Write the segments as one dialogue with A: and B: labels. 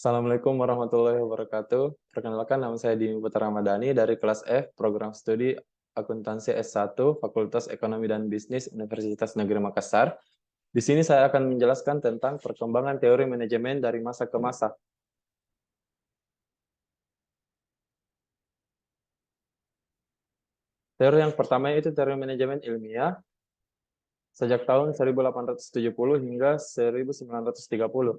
A: Assalamualaikum warahmatullahi wabarakatuh. Perkenalkan, nama saya Dimi Putra Ramadhani dari kelas F, Program Studi Akuntansi S1, Fakultas Ekonomi dan Bisnis Universitas Negeri Makassar. Di sini saya akan menjelaskan tentang perkembangan teori manajemen dari masa ke masa. Teori yang pertama itu teori manajemen ilmiah sejak tahun 1870 hingga 1930.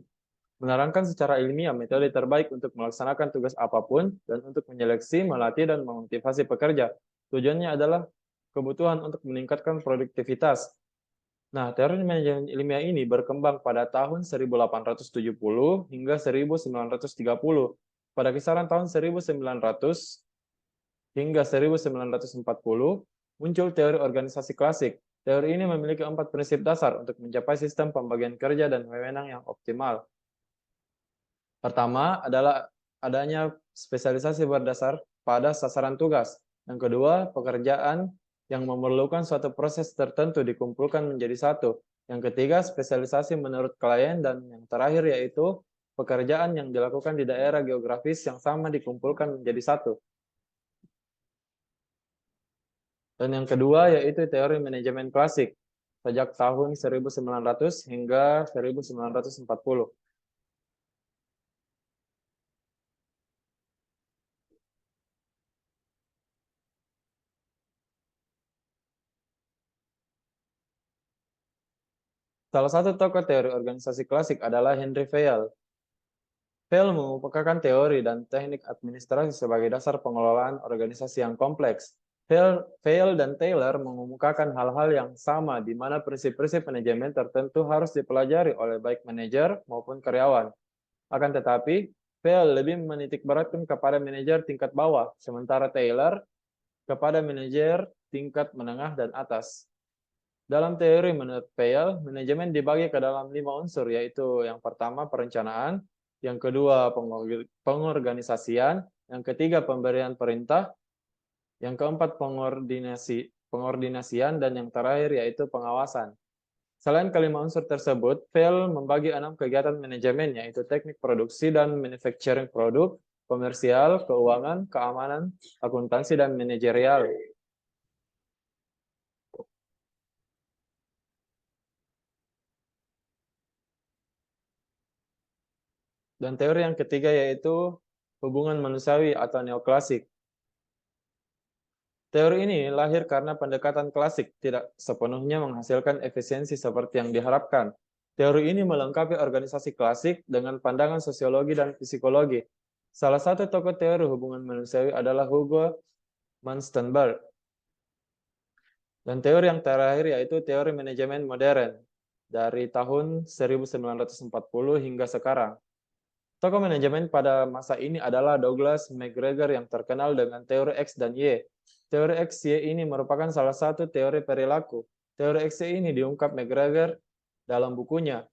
A: Menerangkan secara ilmiah metode terbaik untuk melaksanakan tugas apapun dan untuk menyeleksi, melatih, dan memotivasi pekerja. Tujuannya adalah kebutuhan untuk meningkatkan produktivitas. Nah, teori manajemen ilmiah ini berkembang pada tahun 1870 hingga 1930. Pada kisaran tahun 1900 hingga 1940, muncul teori organisasi klasik. Teori ini memiliki 4 prinsip dasar untuk mencapai sistem pembagian kerja dan wewenang yang optimal. Pertama adalah adanya spesialisasi berdasar pada sasaran tugas. Yang kedua, pekerjaan yang memerlukan suatu proses tertentu dikumpulkan menjadi satu. Yang ketiga, spesialisasi menurut klien. Dan yang terakhir yaitu pekerjaan yang dilakukan di daerah geografis yang sama dikumpulkan menjadi satu. Dan yang kedua yaitu teori manajemen klasik sejak tahun 1900 hingga 1940. Salah satu tokoh teori organisasi klasik adalah Henry Fayol. Fayol mengemukakan teori dan teknik administrasi sebagai dasar pengelolaan organisasi yang kompleks. Fayol dan Taylor mengemukakan hal-hal yang sama di mana prinsip-prinsip manajemen tertentu harus dipelajari oleh baik manajer maupun karyawan. Akan tetapi, Fayol lebih menitikberatkan kepada manajer tingkat bawah, sementara Taylor kepada manajer tingkat menengah dan atas. Dalam teori menurut Fayol, manajemen dibagi ke dalam 5 unsur, yaitu yang pertama perencanaan, yang kedua pengorganisasian, yang ketiga pemberian perintah, yang keempat pengordinasian, dan yang terakhir yaitu pengawasan. Selain kelima unsur tersebut, Fayol membagi 6 kegiatan manajemen, yaitu teknik produksi dan manufacturing produk, komersial, keuangan, keamanan, akuntansi, dan manajerial. Dan teori yang ketiga yaitu hubungan manusiawi atau neoklasik. Teori ini lahir karena pendekatan klasik tidak sepenuhnya menghasilkan efisiensi seperti yang diharapkan. Teori ini melengkapi organisasi klasik dengan pandangan sosiologi dan psikologi. Salah satu tokoh teori hubungan manusiawi adalah Hugo Manstenberg. Dan teori yang terakhir yaitu teori manajemen modern dari tahun 1940 hingga sekarang. Tokoh manajemen pada masa ini adalah Douglas McGregor yang terkenal dengan teori X dan Y. Teori X Y ini merupakan salah satu teori perilaku. Teori X Y ini diungkap McGregor dalam bukunya,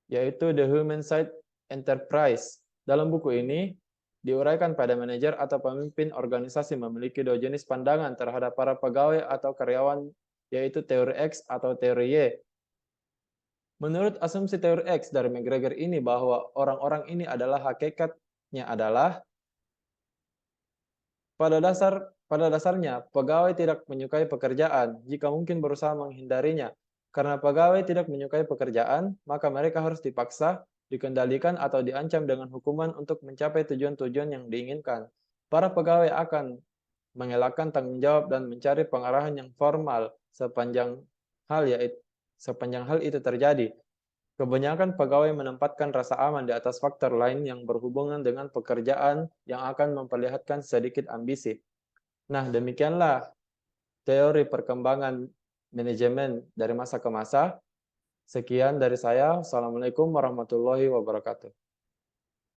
A: yaitu The Human Side Enterprise. Dalam buku ini, diuraikan pada manajer atau pemimpin organisasi memiliki dua jenis pandangan terhadap para pegawai atau karyawan, yaitu teori X atau teori Y. Menurut asumsi teori X dari McGregor ini bahwa orang-orang ini adalah hakikatnya adalah pada dasarnya pegawai tidak menyukai pekerjaan jika mungkin berusaha menghindarinya. Karena pegawai tidak menyukai pekerjaan, maka mereka harus dipaksa, dikendalikan atau diancam dengan hukuman untuk mencapai tujuan-tujuan yang diinginkan. Para pegawai akan mengelakkan tanggung jawab dan mencari pengarahan yang formal sepanjang hal itu terjadi. Kebanyakan pegawai menempatkan rasa aman di atas faktor lain yang berhubungan dengan pekerjaan yang akan memperlihatkan sedikit ambisi. Nah, demikianlah teori perkembangan manajemen dari masa ke masa. Sekian dari saya. Assalamualaikum warahmatullahi wabarakatuh.